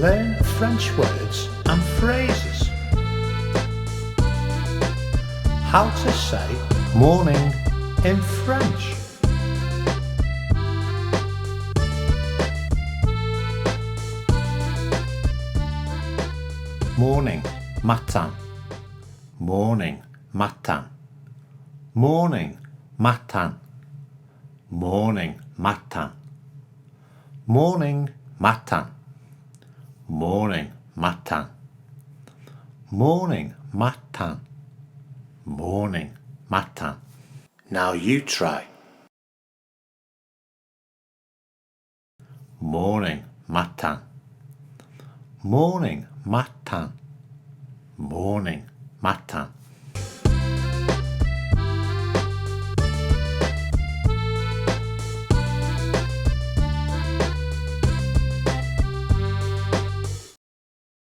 Learn French words and phrases. How to say morning in French. Morning, matin. Morning, matin. Morning, matin. Morning, matin. Morning, matin. Morning, matin. Morning, matin. Morning, matin. Now you try. Morning, matin. Morning, matin. Morning, matin.